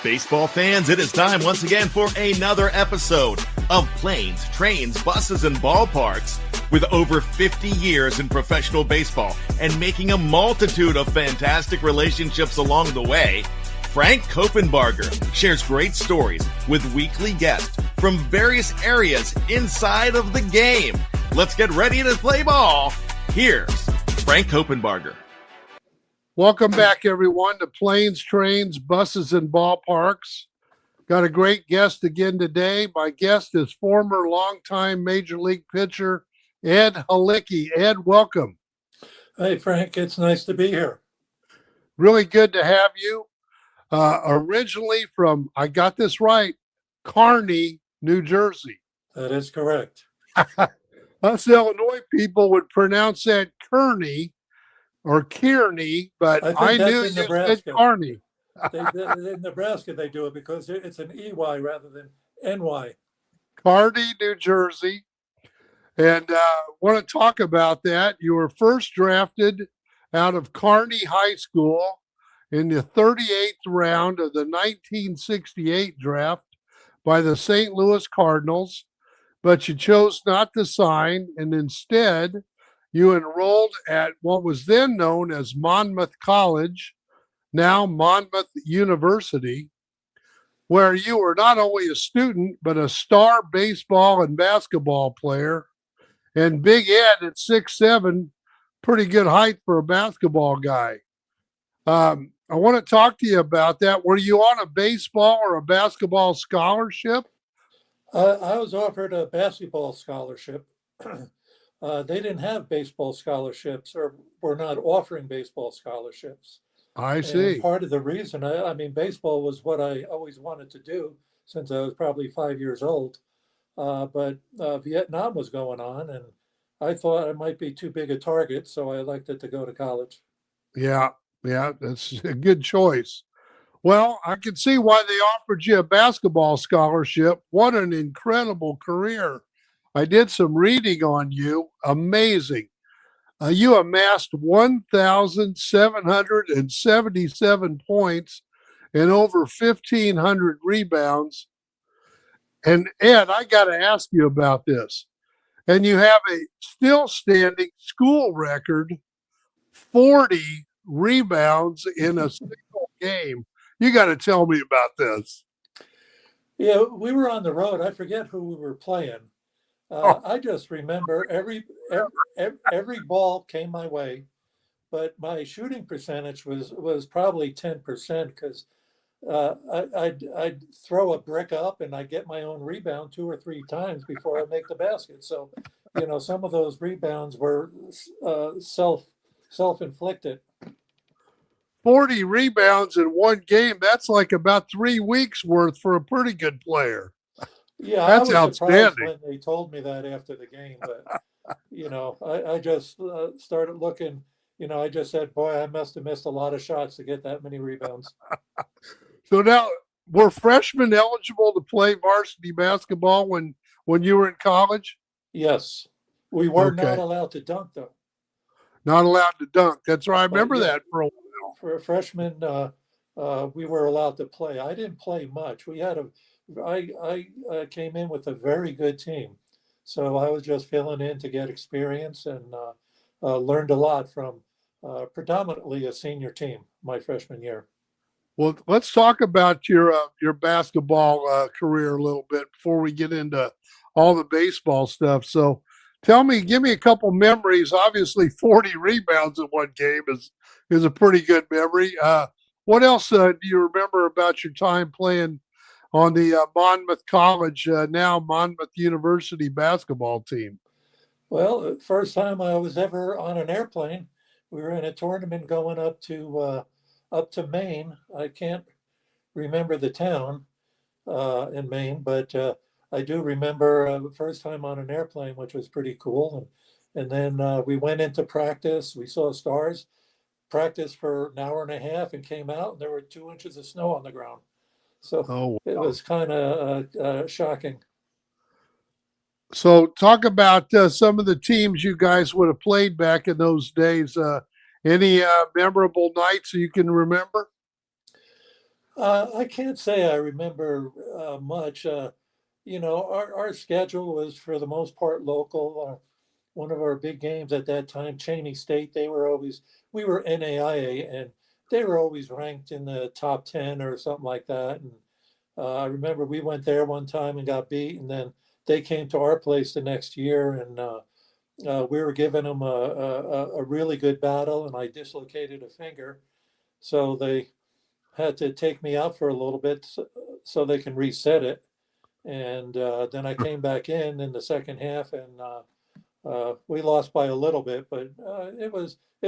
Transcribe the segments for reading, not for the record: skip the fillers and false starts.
Baseball fans, it is time once again for another episode of Planes, Trains, Buses, and Ballparks. With over 50 years in professional baseball and making a multitude of fantastic relationships along the way, Frank Coppenbarger shares great stories with weekly guests from various areas inside of the game. Let's get ready to play ball. Here's Frank Coppenbarger. Welcome back, everyone, to Planes, Trains, Buses, and Ballparks. Got a great guest again today. My guest is former longtime Major League pitcher Ed Halicki. Ed, welcome. Hey, Frank. It's nice to be here. Really good to have you. Originally from, I got this right, Kearney, New Jersey. That is correct. Us Illinois people would pronounce that Kearney or Kearney, but I knew you said Kearney. In Nebraska, they do it because it's an EY rather than NY. Kearney, New Jersey. And want to talk about that. You were first drafted out of Kearney High School in the 38th round of the 1968 draft by the St. Louis Cardinals, but you chose not to sign, and instead you enrolled at what was then known as Monmouth College, now Monmouth University, where you were not only a student, but a star baseball and basketball player. And Big Ed at 6'7", pretty good height for a basketball guy. I want to talk to you about that. Were you on a baseball or a basketball scholarship? I was offered a basketball scholarship. They didn't have baseball scholarships, or were not offering baseball scholarships. I see. And part of the reason, I mean, baseball was what I always wanted to do since I was probably 5 years old. But Vietnam was going on, and I thought I might be too big a target, so I elected to go to college. Yeah, that's a good choice. Well, I can see why they offered you a basketball scholarship. What an incredible career. I did some reading on you. Amazing. You amassed 1,777 points and over 1,500 rebounds. And Ed, I got to ask you about this. And you have a still standing school record, 40 rebounds in a single game. You got to tell me about this. Yeah, we were on the road. I forget who we were playing. I just remember every ball came my way, but my shooting percentage was probably 10% because I'd throw a brick up and I'd get my own rebound 2 or 3 times before I make the basket. So, some of those rebounds were self-inflicted. 40 rebounds in one game. That's like about 3 weeks worth for a pretty good player. Yeah, that's I was outstanding. Surprised when they told me that after the game, but I just started looking. I just said, boy, I must have missed a lot of shots to get that many rebounds. So now, were freshmen eligible to play varsity basketball when you were in college? Yes. We were not allowed to dunk, though. Not allowed to dunk. That's right. I remember that for a while. For a freshman, we were allowed to play. I didn't play much. I came in with a very good team. So I was just filling in to get experience and learned a lot from predominantly a senior team my freshman year. Well, let's talk about your basketball career a little bit before we get into all the baseball stuff. So give me a couple memories. Obviously, 40 rebounds in one game is a pretty good memory. What else do you remember about your time playing on the Monmouth College, now Monmouth University basketball team? Well, first time I was ever on an airplane, we were in a tournament going up to Maine. I can't remember the town in Maine, but I do remember the first time on an airplane, which was pretty cool. And then we went into practice. We saw stars, practiced for an hour and a half, and came out, and there were 2 inches of snow on the ground. So It was kind of shocking. So talk about some of the teams you guys would have played back in those days. Any memorable nights you can remember? I can't say I remember much. Our schedule was for the most part local. One of our big games at that time, Cheney State, we were NAIA, and they were always ranked in the top 10 or something like that. And I remember we went there one time and got beat, and then they came to our place the next year, and we were giving them a really good battle, and I dislocated a finger. So they had to take me out for a little bit so they can reset it. And then I came back in the second half, and we lost by a little bit, but it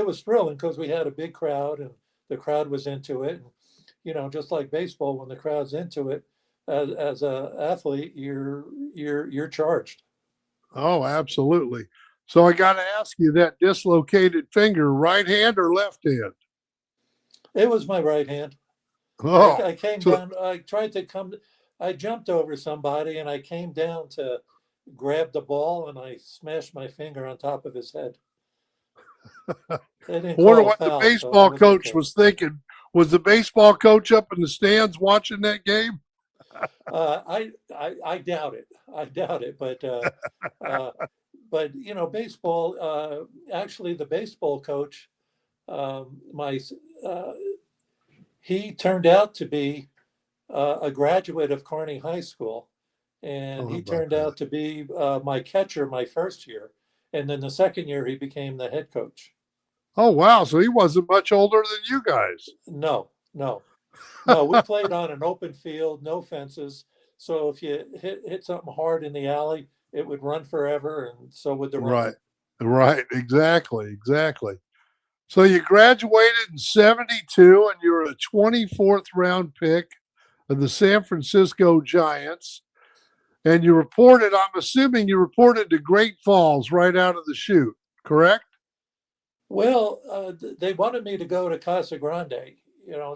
was thrilling because we had a big crowd, and the crowd was into it. And, just like baseball, when the crowd's into it, as a athlete, you're charged. Oh, absolutely. So I got to ask you, that dislocated finger, right hand or left hand? It was my right hand. Oh, I came so down. I jumped over somebody, and I came down to grab the ball, and I smashed my finger on top of his head. They I didn't wonder call a what the foul, so I baseball was coach okay. was thinking. Was the baseball coach up in the stands watching that game? I doubt it. I doubt it. Uh, but baseball. Actually, the baseball coach, my uh, he turned out to be a graduate of Kearney High School, Oh, and how he about turned that? out to be my catcher my first year, and then the second year he became the head coach. Oh, wow. So he wasn't much older than you guys. No, no, no. We played on an open field, no fences. So if you hit something hard in the alley, it would run forever, and so would the Right. runner. Right. Exactly. Exactly. So you graduated in 72 and you were a 24th round pick of the San Francisco Giants. And I'm assuming you reported to Great Falls right out of the chute, correct? Well, they wanted me to go to Casa Grande,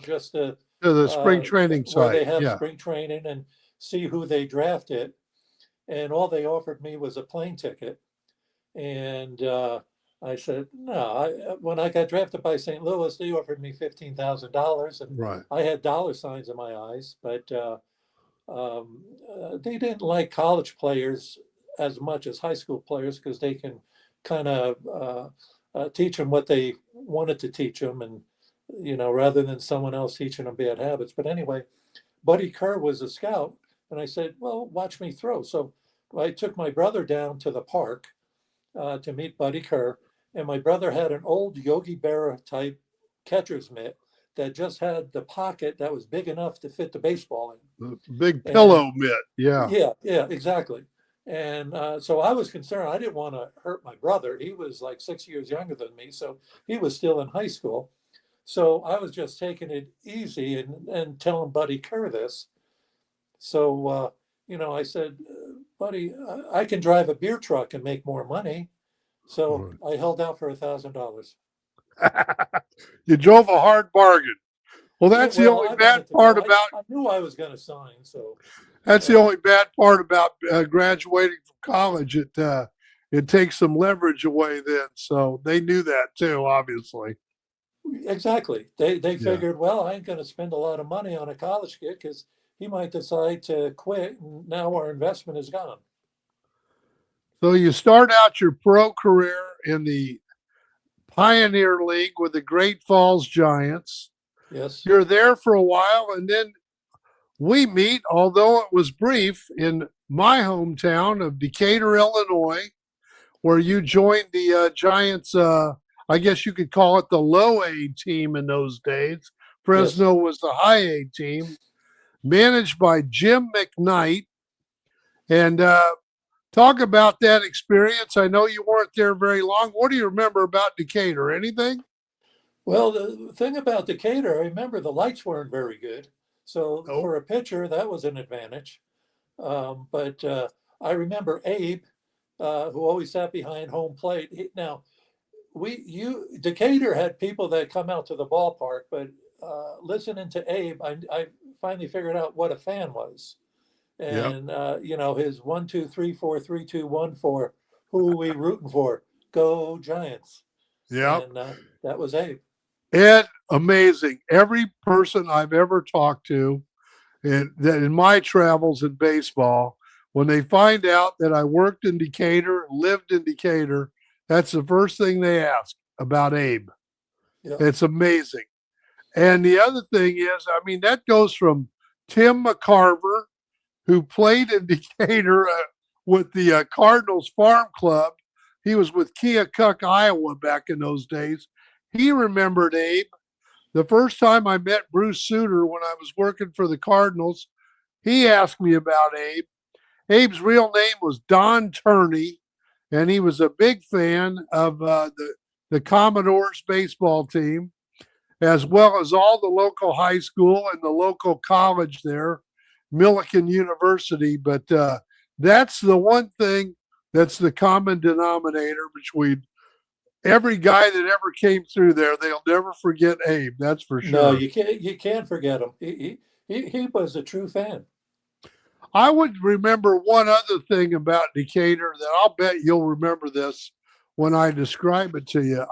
just to To the spring uh, training where site. they have Yeah. spring training and see who they drafted. And all they offered me was a plane ticket. And I said, no. When I got drafted by St. Louis, they offered me $15,000, and Right. I had dollar signs in my eyes. But they didn't like college players as much as high school players because they can kind of teach them what they wanted to teach them, and rather than someone else teaching them bad habits. But anyway, Buddy Kerr was a scout, and I said, well, watch me throw. So I took my brother down to the park to meet Buddy Kerr, and my brother had an old Yogi Berra type catcher's mitt that just had the pocket that was big enough to fit the baseball The big in. And pillow mitt. Yeah. yeah, exactly. And so I was concerned. I didn't want to hurt my brother. He was like 6 years younger than me, so he was still in high school. So I was just taking it easy and telling Buddy Kerr this. So, I said, Buddy, I can drive a beer truck and make more money. So Right. I held out for $1,000. You drove a hard bargain. Well, Yeah, that's the well, only I bad wanted to part go. about I knew I was going to sign. So, that's the uh, only bad part about graduating from college. It takes some leverage away then. So they knew that too, obviously. exactly. They Yeah. figured, well, I ain't going to spend a lot of money on a college kid because he might decide to quit, and now our investment is gone. So you start out your pro career in the Pioneer League with the Great Falls Giants. Yes. You're there for a while, and then we meet, although it was brief, in my hometown of Decatur, Illinois, where you joined the Giants. I guess you could call it the low A team in those days. Yes. Fresno was the high A team, managed by Jim McKnight. And talk about that experience. I know you weren't there very long. What do you remember about Decatur? Anything? Well, the thing about Decatur, I remember the lights weren't very good. So Oh, for a pitcher, that was an advantage. But I remember Abe, who always sat behind home plate. Now, Decatur had people that come out to the ballpark, but listening to Abe, I finally figured out what a fan was. yep, And his 1 2 3 4 3 2 1 4. Who are we rooting for? Go Giants! yep. And that was Abe. Ed, amazing. Every person I've ever talked to, and that in my travels in baseball, when they find out that I worked in Decatur, lived in Decatur, that's the first thing they ask about Abe. Yeah. It's amazing. And the other thing is, I mean, that goes from Tim McCarver, who played in Decatur with the Cardinals Farm Club. He was with Keokuk, Iowa back in those days. He remembered Abe. The first time I met Bruce Sutter when I was working for the Cardinals, he asked me about Abe. Abe's real name was Don Turney, and he was a big fan of the Commodores baseball team, as well as all the local high school and the local college there, Millikan University. But that's the one thing that's the common denominator between every guy that ever came through there. They'll never forget Abe. That's for sure. No, you can't. You can't forget him. He was a true fan. I would remember one other thing about Decatur that I'll bet you'll remember this when I describe it to you.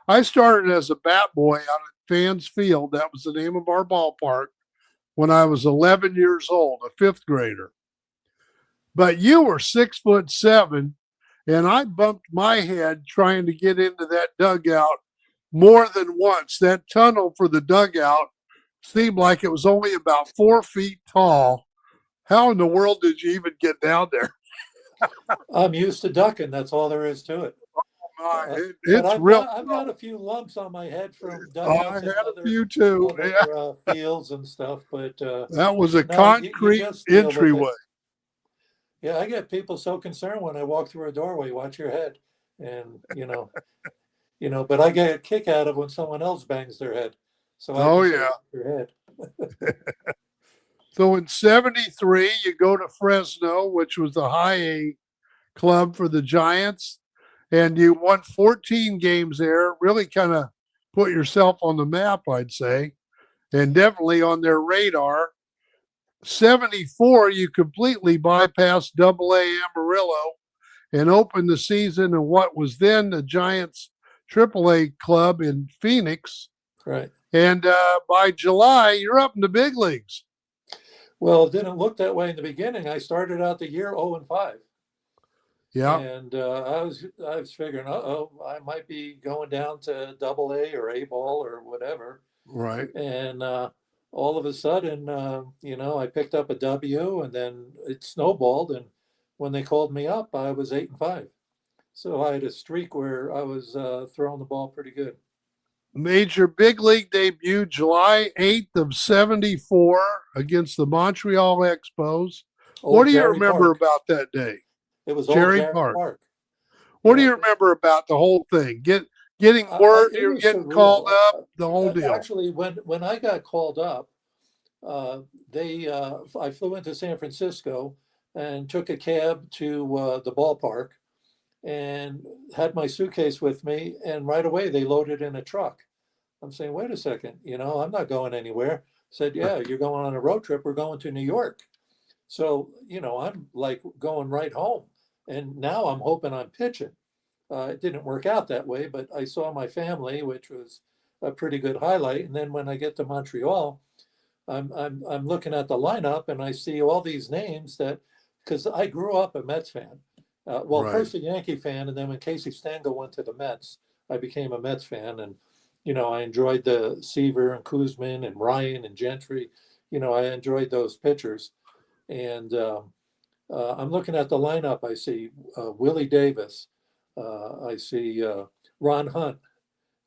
I started as a bat boy out at Fans Field. That was the name of our ballpark when I was 11 years old, a fifth grader. But you were 6'7", and I bumped my head trying to get into that dugout more than once. That tunnel for the dugout seemed like it was only about 4 feet tall. How in the world did you even get down there? I'm used to ducking. That's all there is to it. I've got a few lumps on my head from dugouts. I had a few too. Fields and stuff, but that was a concrete entryway. Yeah, I get people so concerned when I walk through a doorway. Watch your head, and but I get a kick out of when someone else bangs their head. So your head. So in '73, you go to Fresno, which was the high A club for the Giants, and you won 14 games there. Really kind of put yourself on the map, I'd say, and definitely on their radar. '74, you completely bypassed AA Amarillo and opened the season in what was then the Giants AAA club in Phoenix. Right. And by July, you're up in the big leagues. Well, it didn't look that way in the beginning. I started out the year 0-5. Yeah. And I was figuring, I might be going down to AA or A ball or whatever. Right. And all of a sudden, I picked up a W, and then it snowballed. And when they called me up, I was 8-5. So I had a streak where I was throwing the ball pretty good. Made your big league debut July 8th of '74 against the Montreal Expos. What do you remember about that day? It was Jerry Park. What do you remember about the whole thing? Getting word you're getting called up, the whole deal. Actually, when I got called up, I flew into San Francisco and took a cab to the ballpark and had my suitcase with me, and right away they loaded in a truck. I'm saying, wait a second, I'm not going anywhere. Said, yeah, you're going on a road trip. We're going to New York. So, I'm like going right home. And now I'm hoping I'm pitching. It didn't work out that way, but I saw my family, which was a pretty good highlight. And then when I get to Montreal, I'm looking at the lineup and I see all these names because I grew up a Mets fan. Right. First a Yankee fan, and then when Casey Stengel went to the Mets, I became a Mets fan. And, I enjoyed the Seaver and Kuzman and Ryan and Gentry. I enjoyed those pitchers. And I'm looking at the lineup. I see Willie Davis. I see Ron Hunt.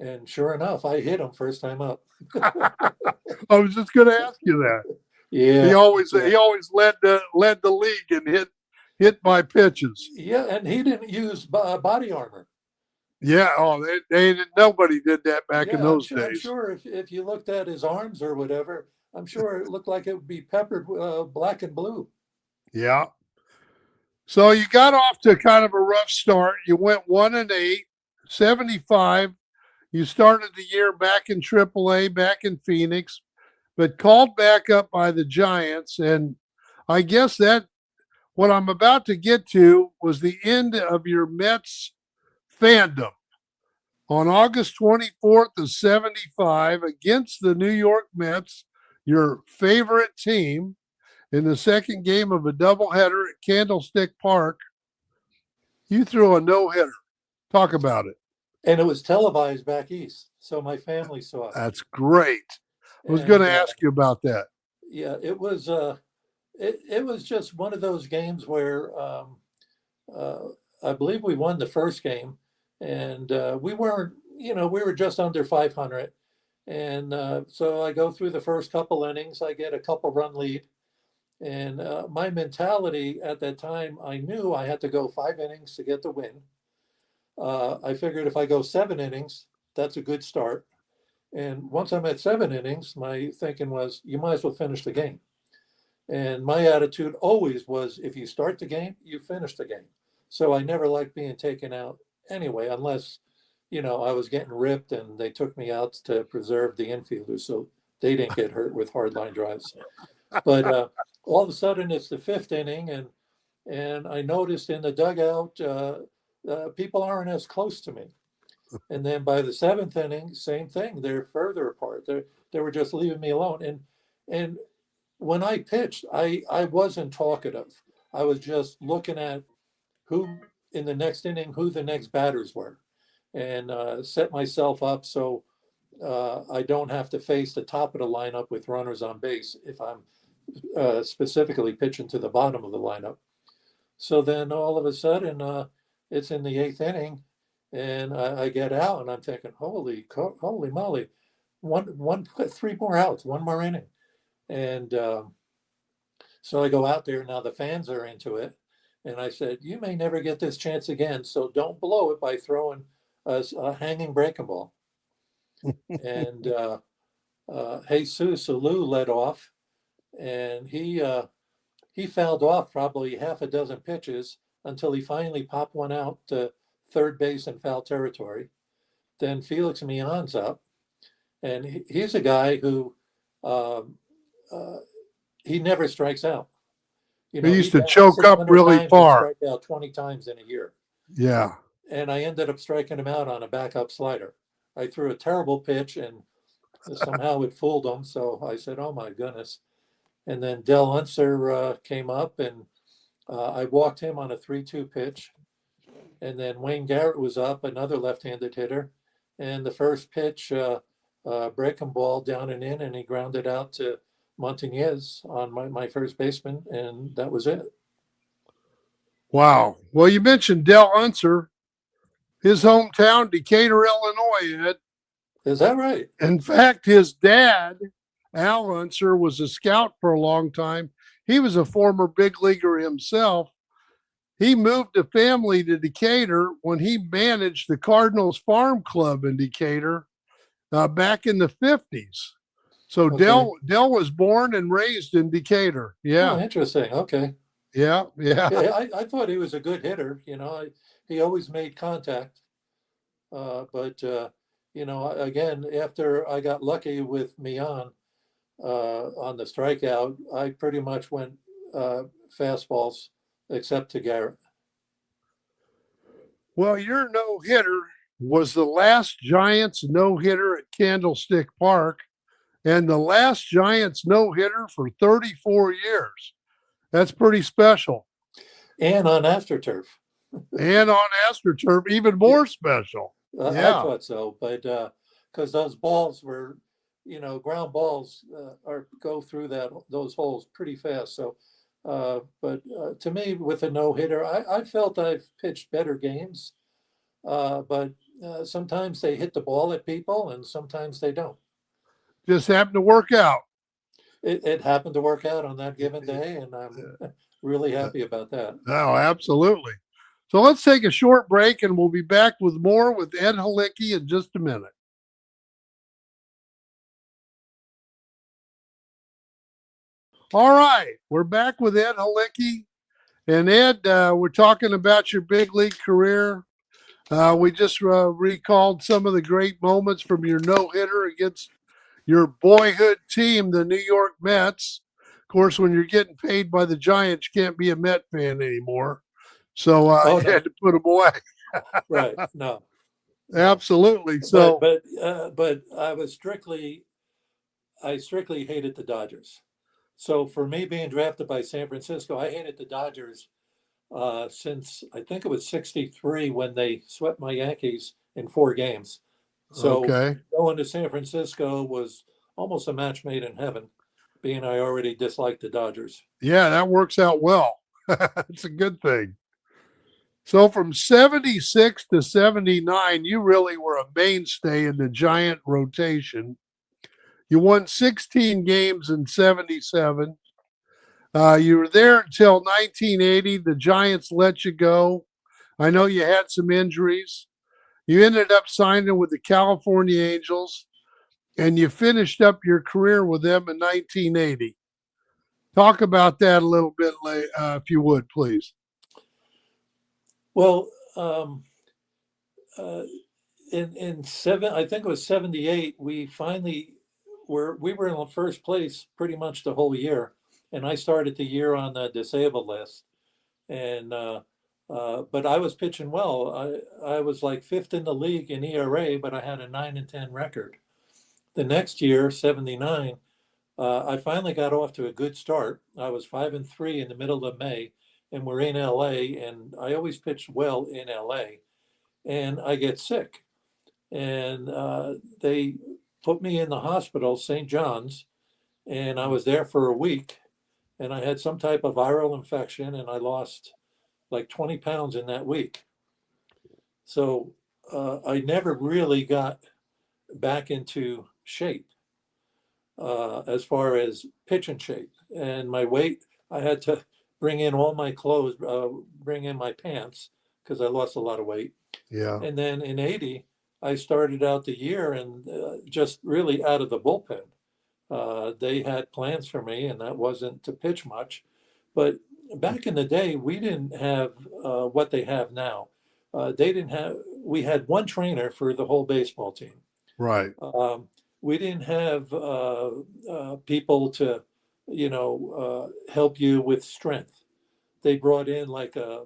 And sure enough, I hit him first time up. I was just going to ask you that. Yeah. He always led the league and hit my pitches. Yeah, and he didn't use body armor. Yeah, nobody did that back in those days. I'm sure if you looked at his arms or whatever, I'm sure it looked like it would be peppered black and blue. Yeah. So you got off to kind of a rough start. You went 1-8, 75. You started the year back in AAA, back in Phoenix, but called back up by the Giants. And I guess that what I'm about to get to was the end of your Mets fandom. On August 24th of 75 against the New York Mets, your favorite team, in the second game of a doubleheader at Candlestick Park, you threw a no-hitter. Talk about it. And it was televised back east, so my family saw it. That's great. I was going to ask you about that. Yeah, it was just one of those games where I believe we won the first game, and we weren't, we were just under 500. And so I go through the first couple innings, I get a couple run lead. And my mentality at that time, I knew I had to go 5 innings to get the win. I figured if I go 7 innings, that's a good start. And once I'm at 7 innings, my thinking was, you might as well finish the game. And my attitude always was, if you start the game, you finish the game. So I never liked being taken out anyway, unless, I was getting ripped and they took me out to preserve the infielders so they didn't get hurt with hard line drives. But all of a sudden it's the 5th inning, and I noticed in the dugout, people aren't as close to me. And then by the 7th inning, same thing. They're further apart. They were just leaving me alone. And when I pitched, I wasn't talkative. I was just looking at who in the next inning, who the next batters were, and set myself up so I don't have to face the top of the lineup with runners on base if I'm specifically pitching to the bottom of the lineup. So then all of a sudden, it's in the 8th inning, and I get out, and I'm thinking, holy moly, 3 more outs, 1 more inning. And so I go out there. Now the fans are into it. And I said, you may never get this chance again, so don't blow it by throwing a hanging breaking ball. And Jesus Alou led off, and he fouled off probably half a dozen pitches until he finally popped one out to third base in foul territory. Then Felix Millon's up, and he's a guy who he never strikes out. He used to choke up really far. Strike out 20 times in a year. Yeah. And I ended up striking him out on a backup slider. I threw a terrible pitch, and somehow it fooled him. So I said, oh my goodness. And then Del Unser came up, and I walked him on a 3-2 pitch. And then Wayne Garrett was up, another left-handed hitter. And the first pitch, breaking ball down and in, and he grounded out to Montañez on my first baseman, and that was it. Wow. Well, you mentioned Del Unser, his hometown, Decatur, Illinois, Ed. Is that right? In fact, his dad, Al Unser, was a scout for a long time. He was a former big leaguer himself. He moved a family to Decatur when he managed the Cardinals Farm Club in Decatur back in the 50s. So okay. Del was born and raised in Decatur. Yeah. Oh, interesting. Okay. Yeah. I thought he was a good hitter. He always made contact. But again, after I got lucky with Millon on the strikeout, I pretty much went fastballs except to Garrett. Well, your no-hitter was the last Giants no-hitter at Candlestick Park, and the last Giants no-hitter for 34 years. That's pretty special. And on AstroTurf. And on AstroTurf, even more special. I thought so, but because those balls were, ground balls go through those holes pretty fast. So, but to me, with a no-hitter, I felt I've pitched better games, but sometimes they hit the ball at people, and sometimes they don't. Just happened to work out. It happened to work out on that given day, and I'm really happy about that. Oh, absolutely. So let's take a short break, and we'll be back with more with Ed Halicki in just a minute. All right, we're back with Ed Halicki. And Ed, we're talking about your big league career. We just recalled some of the great moments from your no-hitter against your boyhood team, the New York Mets. Of course, when you're getting paid by the Giants, you can't be a Met fan anymore. So you had to put them away. Right. No. Absolutely. So, but I strictly hated the Dodgers. So for me being drafted by San Francisco, I hated the Dodgers since I think it was '63 when they swept my Yankees in 4 games. So okay. going to San Francisco was almost a match made in heaven, being I already disliked the Dodgers. Yeah, that works out well. It's a good thing. So from 76 to 79, you really were a mainstay in the Giant rotation. You won 16 games in 77. You were there until 1980. The Giants let you go. I know you had some injuries. You ended up signing with the California Angels, and you finished up your career with them in 1980. Talk about that a little bit, if you would, please. Well, I think it was '78, we finally we were in first place pretty much the whole year, and I started the year on the disabled list, and but I was pitching well. I was like fifth in the league in ERA, but I had a 9-10 record. The next year, '79, I finally got off to a good start. I was 5-3 in the middle of May, and we're in LA, and I always pitched well in LA, and I get sick, and they put me in the hospital, St. John's, and I was there for a week, and I had some type of viral infection, and I lost like 20 pounds in that week. So I never really got back into shape as far as pitching shape. And my weight, I had to bring in all my clothes, bring in my pants because I lost a lot of weight. Yeah. And then in '80, I started out the year and just really out of the bullpen. They had plans for me, and that wasn't to pitch much. But back in the day, we didn't have what they have now. They didn't have. We had one trainer for the whole baseball team. Right. We didn't have people to, help you with strength. They brought in like a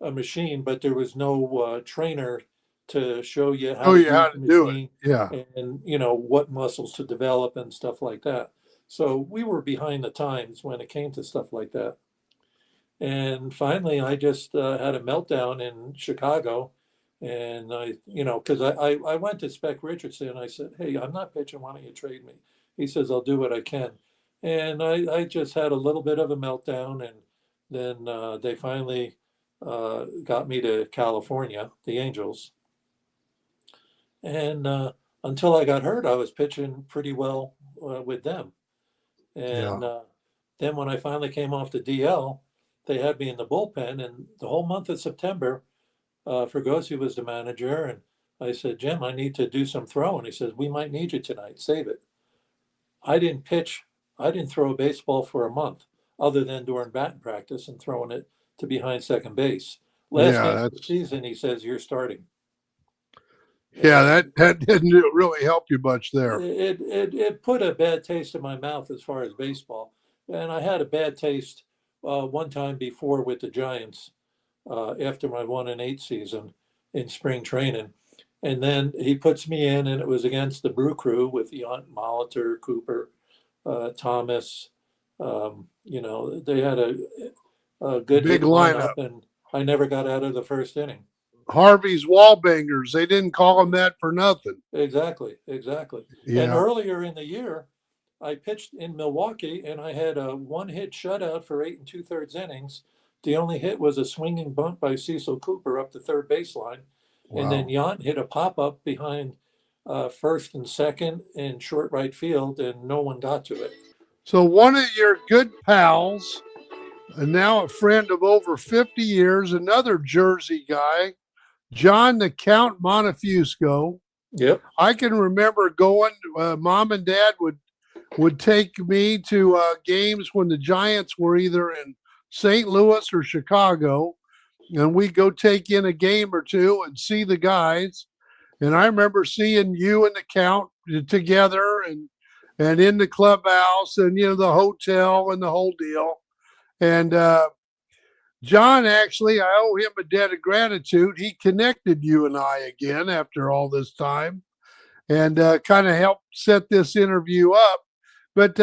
machine, but there was no trainer to show you how Oh, to yeah, use how the to do it. machine Yeah. and what muscles to develop and stuff like that. So we were behind the times when it came to stuff like that. And finally, I just had a meltdown in Chicago, and because I went to Spec Richardson and I said, "Hey, I'm not pitching. Why don't you trade me?" He says, "I'll do what I can." And I just had a little bit of a meltdown, and then they finally got me to California, the Angels. And until I got hurt, I was pitching pretty well with them. And Yeah. then when I finally came off the DL, they had me in the bullpen, and the whole month of September, Fregosi was the manager, and I said, "Jim, I need to do some throwing." He says, "We might need you tonight. Save it." I didn't pitch. I didn't throw a baseball for a month, other than during batting practice and throwing it to behind second base. Last Yeah. game of the That's, season, he says, "You're starting." yeah, And that didn't really help you much there. it put a bad taste in my mouth as far as baseball. And I had a bad taste one time before with the Giants after my 1-8 season in spring training. And then he puts me in, and it was against the Brew Crew with Yount, Molitor, Cooper, Thomas. They had a good Big hitting lineup. lineup, and I never got out of the first inning. Harvey's Wallbangers. They didn't call them that for nothing. Exactly. And Yeah. earlier in the year, I pitched in Milwaukee, and I had a one-hit shutout for 8 2/3 innings. The only hit was a swinging bunt by Cecil Cooper up the third baseline, and then Wow. Yount hit a pop-up behind first and second in short right field, and no one got to it. So one of your good pals, and now a friend of over 50 years, another Jersey guy, John the Count Montefiusco. Yep. I can remember going. Mom and Dad would take me to games when the Giants were either in St. Louis or Chicago, and we go take in a game or two and see the guys. And I remember seeing you and the Count together, and in the clubhouse, and the hotel and the whole deal. And John, actually, I owe him a debt of gratitude. He connected you and I again after all this time and kind of helped set this interview up. But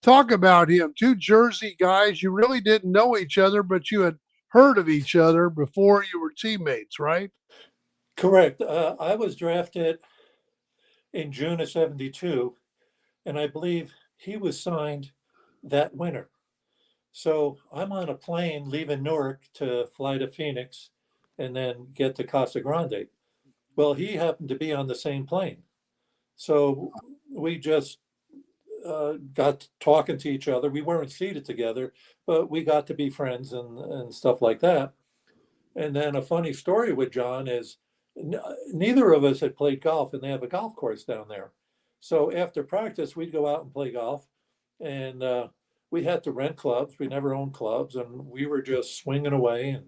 talk about him. Two Jersey guys. You really didn't know each other, but you had heard of each other before you were teammates, right? Correct. I was drafted in June of '72, and I believe he was signed that winter. So I'm on a plane leaving Newark to fly to Phoenix and then get to Casa Grande. Well, he happened to be on the same plane. So we just got talking to each other. We weren't seated together, but we got to be friends and stuff like that. And then a funny story with John is neither of us had played golf, and they have a golf course down there. So after practice, we'd go out and play golf, and we had to rent clubs. We never owned clubs, and we were just swinging away and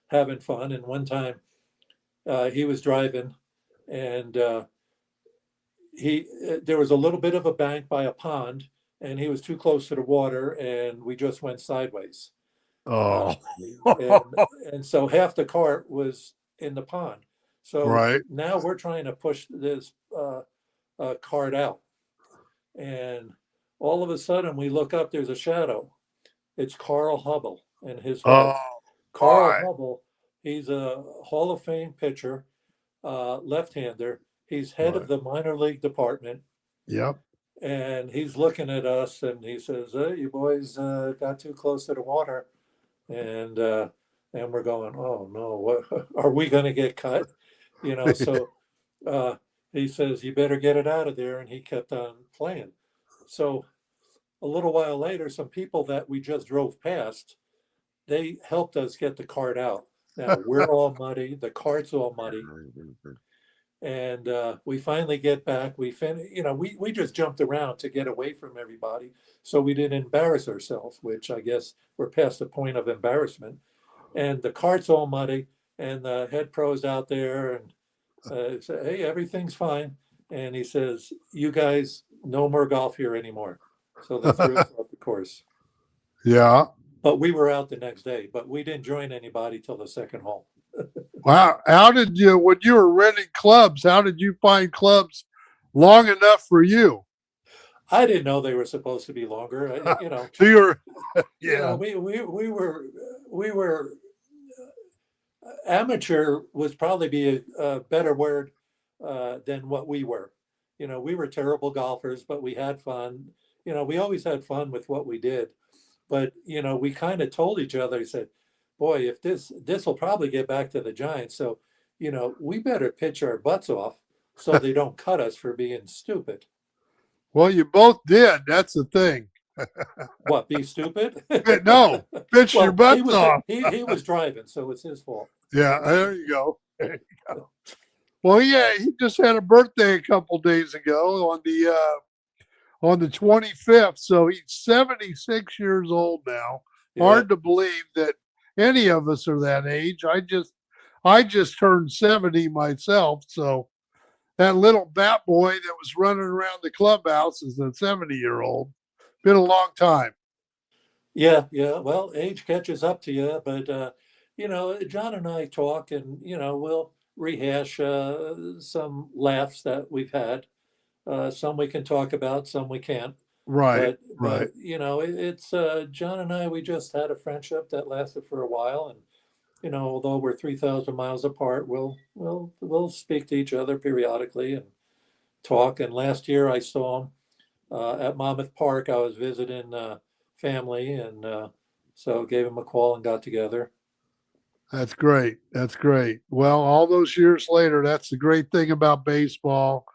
having fun. And one time, he was driving, and there was a little bit of a bank by a pond, and he was too close to the water, and we just went sideways. Oh, And so half the cart was in the pond. So right. now we're trying to push this cart out. And all of a sudden we look up, there's a shadow. It's Carl Hubble and his wife. Carl Hubble, he's a Hall of Fame pitcher, left-hander. He's head of the minor league department. Yep. And he's looking at us and he says, hey, you boys got too close to the water. And we're going, oh no, what are we going to get cut? So he says, you better get it out of there. And he kept on playing. So a little while later, some people that we just drove past, they helped us get the cart out. Now we're all muddy. The cart's all muddy. And we finally get back. We just jumped around to get away from everybody, so we didn't embarrass ourselves. Which I guess we're past the point of embarrassment. And the cart's all muddy, and the head pro's out there, and say, "Hey, everything's fine." And he says, "You guys, no more golf here anymore." So they threw us off the course. Yeah. But we were out the next day. But we didn't join anybody till the second hole. Wow. How did you, when you were renting clubs, how did you find clubs long enough for you? I didn't know they were supposed to be longer. So you were, yeah. We were amateur would probably be a better word than what we were. We were terrible golfers, but we had fun. We always had fun with what we did. But, we kind of told each other, said, boy, if this will probably get back to the Giants. So, we better pitch our butts off so they don't cut us for being stupid. Well, you both did. That's the thing. What, be stupid? No, pitch your butts off. He was driving, so it's his fault. Yeah, there you go. Well, yeah, he just had a birthday a couple days ago on the 25th. So he's 76 years old now. Yeah. Hard to believe that any of us are that age. I just turned 70 myself. So that little bat boy that was running around the clubhouse is a 70-year-old. Been a long time. Yeah. Well, age catches up to you, but John and I talk, and we'll rehash some laughs that we've had. Some we can talk about, some we can't. Right. But it's John and I. We just had a friendship that lasted for a while, and although we're 3,000 miles apart, we'll speak to each other periodically and talk. And last year I saw him at Monmouth Park. I was visiting family, and so gave him a call and got together. That's great. Well, all those years later, that's the great thing about baseball.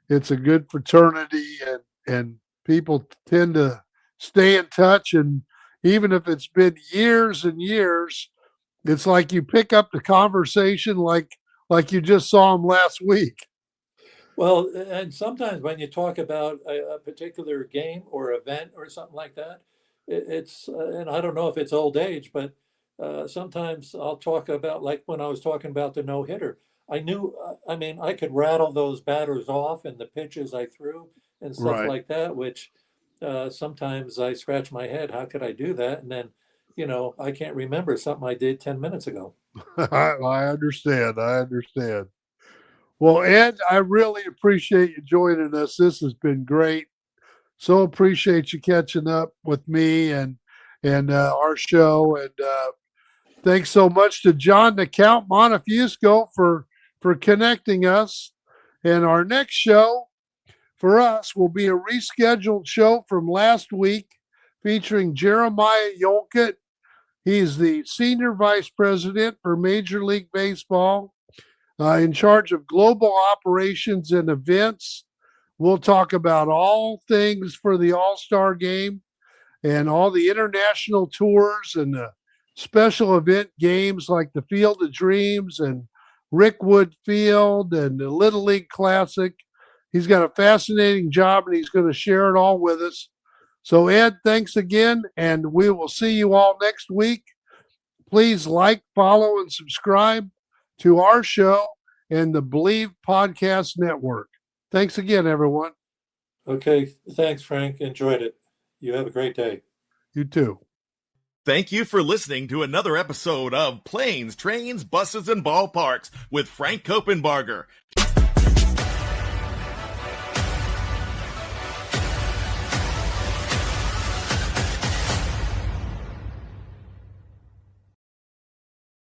It's a good fraternity, and people tend to stay in touch. And even if it's been years and years, it's like you pick up the conversation like you just saw them last week. Well, and sometimes when you talk about a particular game or event or something like that, it's and I don't know if it's old age, but sometimes I'll talk about, like when I was talking about the no-hitter. I knew, I could rattle those batters off and the pitches I threw and stuff like that, which sometimes I scratch my head. How could I do that? And then, I can't remember something I did 10 minutes ago. I understand. I understand. Well, Ed, I really appreciate you joining us. This has been great. So appreciate you catching up with me and our show. And thanks so much to John the Count Montefiusco for connecting us. And our next show for us will be a rescheduled show from last week featuring Jeremiah Yolkett. He's the Senior Vice President for Major League Baseball, in charge of global operations and events. We'll talk about all things for the All-Star Game and all the international tours and the special event games like the Field of Dreams and Rickwood Field and the Little League Classic. He's got a fascinating job, and he's going to share it all with us. So, Ed, thanks again, and we will see you all next week. Please like, follow, and subscribe to our show and the Believe Podcast Network. Thanks again, everyone. Okay. Thanks, Frank. Enjoyed it. You have a great day. You too. Thank you for listening to another episode of Planes, Trains, Buses, and Ballparks with Frank Coppenbarger.